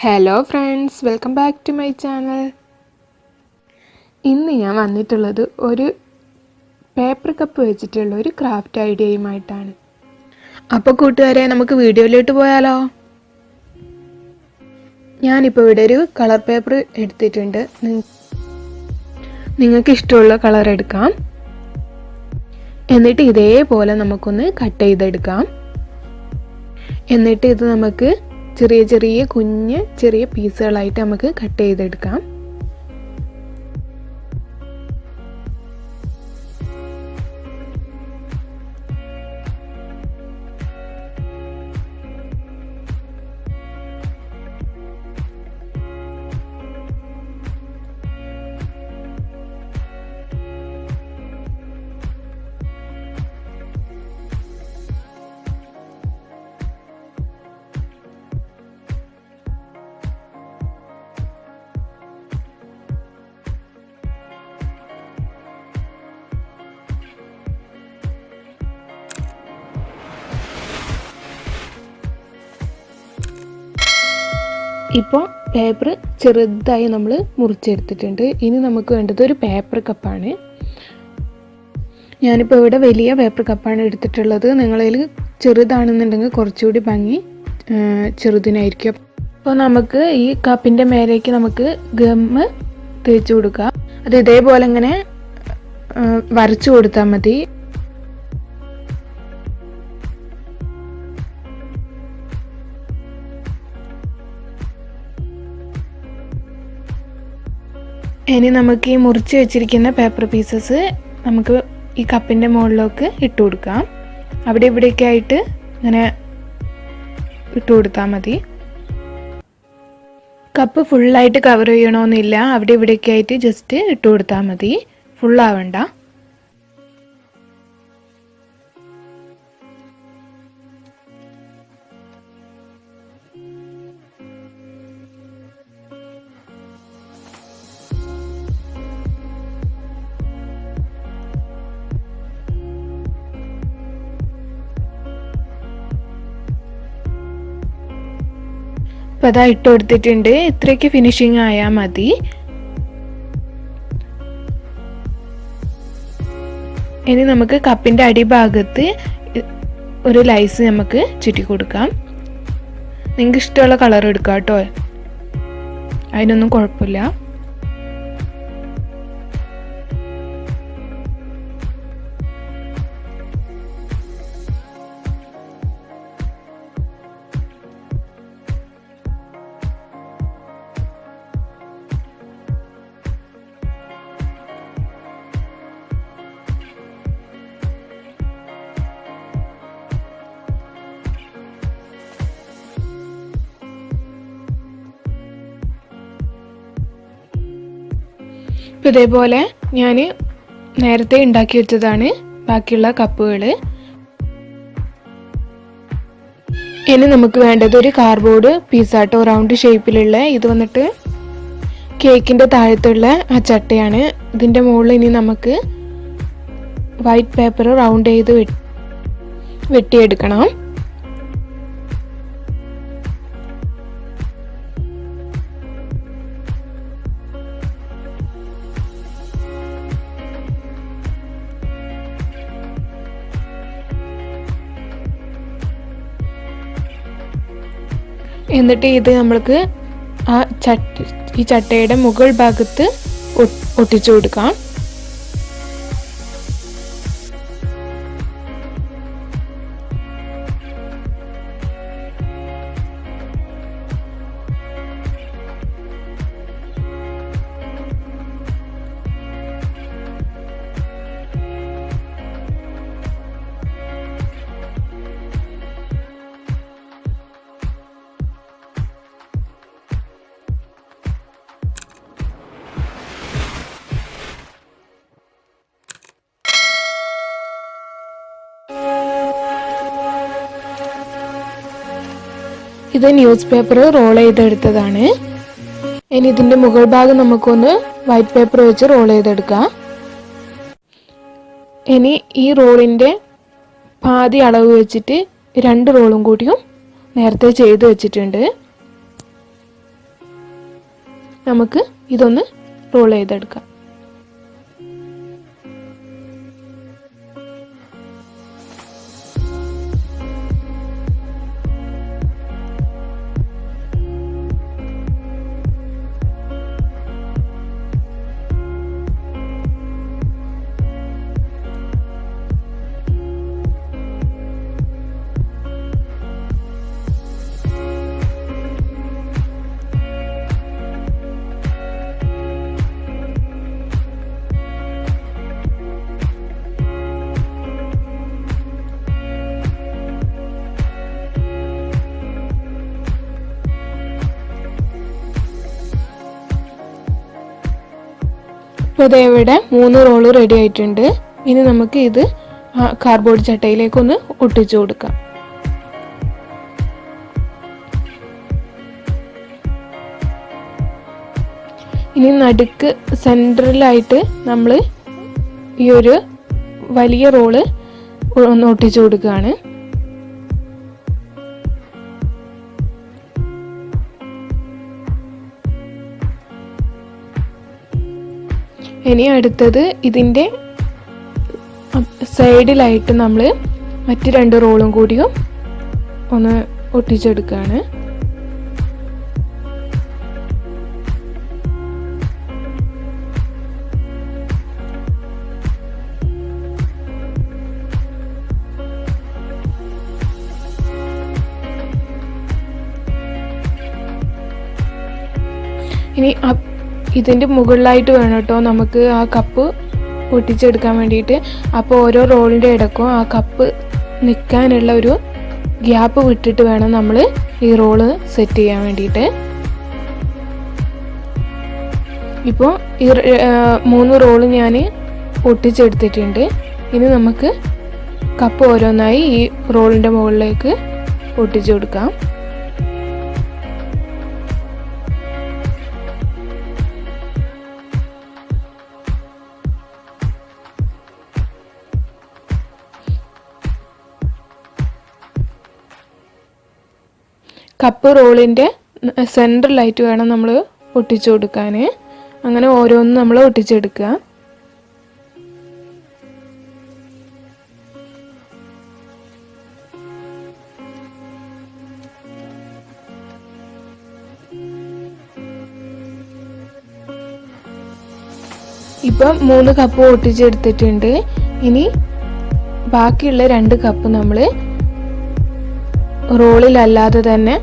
Hello friends, welcome back to my channel. ഇന്ന് ഞാൻ വന്നിട്ടുള്ളത് ഒരു പേപ്പർ കപ്പ് വെച്ചിട്ടുള്ള ഒരു ക്രാഫ്റ്റ് ഐഡിയയുമായിട്ടാണ്. അപ്പോൾ കൂട്ടുകാരെ, നമുക്ക് വീഡിയോയിലോട്ട് പോയാലോ? ഞാനിപ്പോൾ ഇവിടെ ഒരു കളർ പേപ്പർ എടുത്തിട്ടുണ്ട്. നിങ്ങൾക്ക് ഇഷ്ടമുള്ള കളർ എടുക്കാം. എന്നിട്ട് ഇതേപോലെ നമുക്കൊന്ന് കട്ട് ചെയ്തെടുക്കാം. എന്നിട്ട് ഇത് നമുക്ക് ചെറിയ പീസുകളായിട്ട് നമുക്ക് കട്ട് ചെയ്തെടുക്കാം. ഇപ്പോൾ പേപ്പർ ചെറുതായി നമ്മൾ മുറിച്ചെടുത്തിട്ടുണ്ട്. ഇനി നമുക്ക് വേണ്ടത് ഒരു പേപ്പർ കപ്പാണ്. ഞാനിപ്പോൾ ഇവിടെ വലിയ പേപ്പർ കപ്പാണ് എടുത്തിട്ടുള്ളത്. നിങ്ങളതിൽ ചെറുതാണെന്നുണ്ടെങ്കിൽ കുറച്ചുകൂടി ഭംഗി ചെറുതിനായിരിക്കും. അപ്പോൾ നമുക്ക് ഈ കപ്പിൻ്റെ മേലേക്ക് നമുക്ക് ഗമ്മ് തേച്ച് കൊടുക്കാം. അത് ഇതേപോലെ ഇങ്ങനെ വരച്ചു കൊടുത്താൽ മതി. ഇനി നമുക്ക് ഈ മുറിച്ച് വെച്ചിരിക്കുന്ന പേപ്പർ പീസസ് നമുക്ക് ഈ കപ്പിൻ്റെ മുകളിലേക്ക് ഇട്ട് കൊടുക്കാം. അവിടെ ഇവിടെയൊക്കെ ആയിട്ട് ഇങ്ങനെ ഇട്ട് കൊടുത്താൽ മതി. കപ്പ് ഫുള്ളായിട്ട് കവർ ചെയ്യണമെന്നില്ല. അവിടെ ഇവിടെയൊക്കെ ആയിട്ട് ജസ്റ്റ് ഇട്ട് കൊടുത്താൽ മതി, ഫുള്ളാവണ്ട. അപ്പോൾ അതാ ഇട്ട് കൊടുത്തിട്ടുണ്ട്. ഇത്രയ്ക്ക് ഫിനിഷിങ് ആയാൽ മതി. ഇനി നമുക്ക് കപ്പിൻ്റെ അടിഭാഗത്ത് ഒരു ലൈസ് നമുക്ക് ചുറ്റി കൊടുക്കാം. നിങ്ങൾക്ക് ഇഷ്ടമുള്ള കളർ എടുക്കാം കേട്ടോ, അതിനൊന്നും കുഴപ്പമില്ല. ഇപ്പോൾ ഇതേപോലെ ഞാൻ നേരത്തെ ഉണ്ടാക്കി വെച്ചതാണ് ബാക്കിയുള്ള കപ്പുകൾ. ഇനി നമുക്ക് വേണ്ടത് ഒരു കാർഡ്ബോർഡ് പീസാട്ടോ, റൗണ്ട് ഷേപ്പിലുള്ള. ഇത് വന്നിട്ട് കേക്കിൻ്റെ താഴത്തുള്ള ആ ചട്ടയാണ്. ഇതിൻ്റെ മുകളിൽ ഇനി നമുക്ക് വൈറ്റ് പേപ്പർ റൗണ്ട് ചെയ്ത് വെട്ടിയെടുക്കണം. എന്നിട്ട് ഇത് നമ്മൾക്ക് ഈ ചട്ടയുടെ മുകൾ ഭാഗത്ത് ഒട്ടിച്ചു കൊടുക്കാം. ഇത് ന്യൂസ് പേപ്പർ റോൾ ചെയ്തെടുത്തതാണ്. ഇനി ഇതിൻ്റെ മുകൾ ഭാഗം നമുക്കൊന്ന് വൈറ്റ് പേപ്പർ വെച്ച് റോൾ ചെയ്തെടുക്കാം. ഇനി ഈ റോളിൻ്റെ പാതി അളവ് വെച്ചിട്ട് 2 റോളും കൂടിയും നേരത്തെ ചെയ്ത് വെച്ചിട്ടുണ്ട്. നമുക്ക് ഇതൊന്ന് റോൾ ചെയ്തെടുക്കാം. അപ്പോൾ ഇത് ഇവിടെ 3 റോള് റെഡി ആയിട്ടുണ്ട്. ഇനി നമുക്ക് ഇത് കാർഡ്ബോർഡ് ചട്ടയിലേക്കൊന്ന് ഒട്ടിച്ചു കൊടുക്കാം. ഇനി നടുക്ക് സെൻട്രലായിട്ട് നമ്മൾ ഈ ഒരു വലിയ റോള് ഒന്ന് ഒട്ടിച്ചു കൊടുക്കുകയാണ്. ഇനി അടുത്തത് ഇതിൻ്റെ സൈഡിലായിട്ട് നമ്മൾ മറ്റ് 2 റോളും കൂടിയും ഒന്ന് ഒട്ടിച്ചെടുക്കുകയാണ്. ഇനി ഇതിൻ്റെ മുകളിലായിട്ട് വേണം കേട്ടോ നമുക്ക് ആ കപ്പ് പൊട്ടിച്ചെടുക്കാൻ വേണ്ടിയിട്ട്. അപ്പോൾ ഓരോ റോളിൻ്റെ ഇടയ്ക്കും ആ കപ്പ് നിൽക്കാനുള്ള ഒരു ഗ്യാപ്പ് വിട്ടിട്ട് വേണം നമ്മൾ ഈ റോള് സെറ്റ് ചെയ്യാൻ വേണ്ടിയിട്ട്. ഇപ്പോൾ ഈ 3 റോള് ഞാൻ പൊട്ടിച്ചെടുത്തിട്ടുണ്ട്. ഇനി നമുക്ക് കപ്പ് ഓരോന്നായി ഈ റോളിൻ്റെ മുകളിലേക്ക് പൊട്ടിച്ചു കൊടുക്കാം. കപ്പ് റോളിൻ്റെ സെൻട്രലായിട്ട് വേണം നമ്മൾ ഒട്ടിച്ചു കൊടുക്കാൻ. അങ്ങനെ ഓരോന്നും നമ്മൾ ഒട്ടിച്ചെടുക്കുക. ഇപ്പം 3 കപ്പ് ഒട്ടിച്ചെടുത്തിട്ടുണ്ട്. ഇനി ബാക്കിയുള്ള 2 കപ്പ് നമ്മൾ റോളിലല്ലാതെ തന്നെ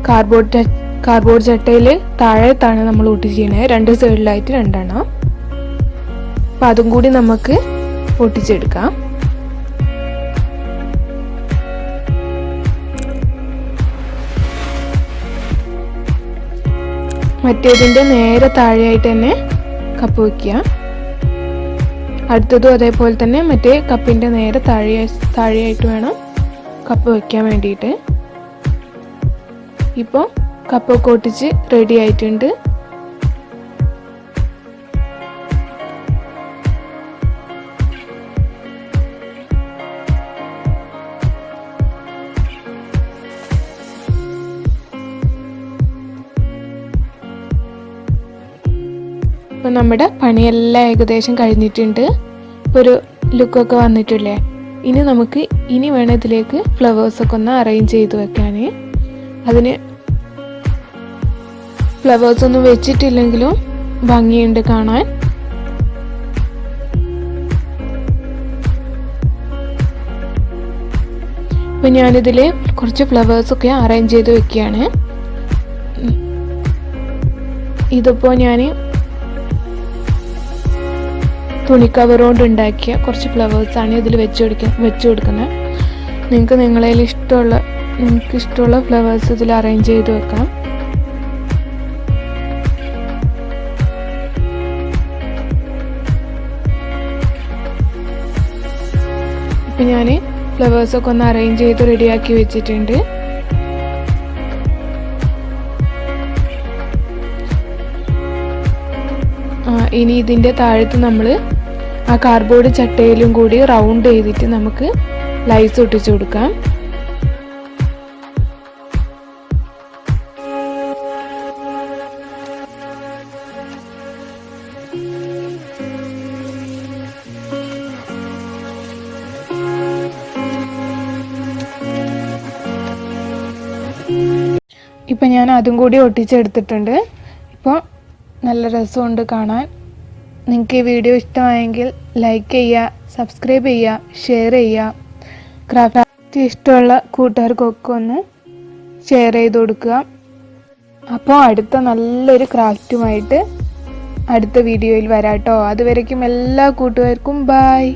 കാർഡ്ബോർഡ് ചട്ടയിൽ താഴത്താണ് നമ്മൾ ഒട്ടിച്ചിരിക്കുന്നത്. 2 സൈഡിലായിട്ട് 2 എണ്ണം. അപ്പം അതും കൂടി നമുക്ക് ഒട്ടിച്ചെടുക്കാം. മറ്റേതിൻ്റെ നേരെ താഴെയായിട്ട് തന്നെ കപ്പ് വയ്ക്കുക. അടുത്തതും അതേപോലെ തന്നെ മറ്റേ കപ്പിൻ്റെ നേരെ താഴെയായിട്ട് വേണം കപ്പ് വയ്ക്കാൻ വേണ്ടിയിട്ട്. ഇപ്പോൾ കപ്പൊക്കെ ഒട്ടിച്ച് റെഡി ആയിട്ടുണ്ട്. അപ്പോൾ നമ്മുടെ പണിയെല്ലാം ഏകദേശം കഴിഞ്ഞിട്ടുണ്ട്. ഇപ്പോൾ ഒരു ലുക്കൊക്കെ വന്നിട്ടില്ലേ. ഇനി നമുക്ക് വേണം ഇതിലേക്ക് ഫ്ലവേഴ്സൊക്കെ ഒന്ന് അറേഞ്ച് ചെയ്ത് വെക്കാൻ. അതിന് ഫ്ലവേഴ്സൊന്നും വെച്ചിട്ടില്ലെങ്കിലും ഭംഗിയുണ്ട് കാണാൻ. ഇപ്പം ഞാനിതിൽ കുറച്ച് ഫ്ലവേഴ്സൊക്കെ അറേഞ്ച് ചെയ്ത് വെക്കുകയാണ്. ഇതിപ്പോൾ ഞാൻ തുണിക്കവർ കൊണ്ട് ഉണ്ടാക്കിയ കുറച്ച് ഫ്ലവേഴ്സാണ് ഇതിൽ വെച്ച് കൊടുക്കുന്നത്. നിങ്ങൾക്ക് ഇഷ്ടമുള്ള ഫ്ലവേഴ്സ് ഇതിൽ അറേഞ്ച് ചെയ്ത് വെക്കാം. ഇപ്പം ഞാൻ ഫ്ലവേഴ്സൊക്കെ ഒന്ന് അറേഞ്ച് ചെയ്ത് റെഡിയാക്കി വെച്ചിട്ടുണ്ട്. ഇനി ഇതിൻ്റെ താഴത്ത് നമ്മൾ ആ കാർഡ്ബോർഡ് ചട്ടയിലും കൂടി റൗണ്ട് ചെയ്തിട്ട് നമുക്ക് ലൈറ്റ്സ് ഒട്ടിച്ചു കൊടുക്കാം. ഇപ്പം ഞാൻ അതും കൂടി ഒട്ടിച്ചെടുത്തിട്ടുണ്ട്. ഇപ്പോൾ നല്ല രസമുണ്ട് കാണാൻ. നിങ്ങൾക്ക് ഈ വീഡിയോ ഇഷ്ടമായെങ്കിൽ ലൈക്ക് ചെയ്യുക, സബ്സ്ക്രൈബ് ചെയ്യുക, ഷെയർ ചെയ്യുക. ക്രാഫ്റ്റ് ഇഷ്ടമുള്ള കൂട്ടുകാർക്കൊക്കെ ഒന്ന് ഷെയർ ചെയ്ത് കൊടുക്കുക. അപ്പോൾ അടുത്ത നല്ലൊരു ക്രാഫ്റ്റുമായിട്ട് അടുത്ത വീഡിയോയിൽ വരാം കേട്ടോ. അതുവരേക്കും എല്ലാ കൂട്ടുകാർക്കും ബായ്.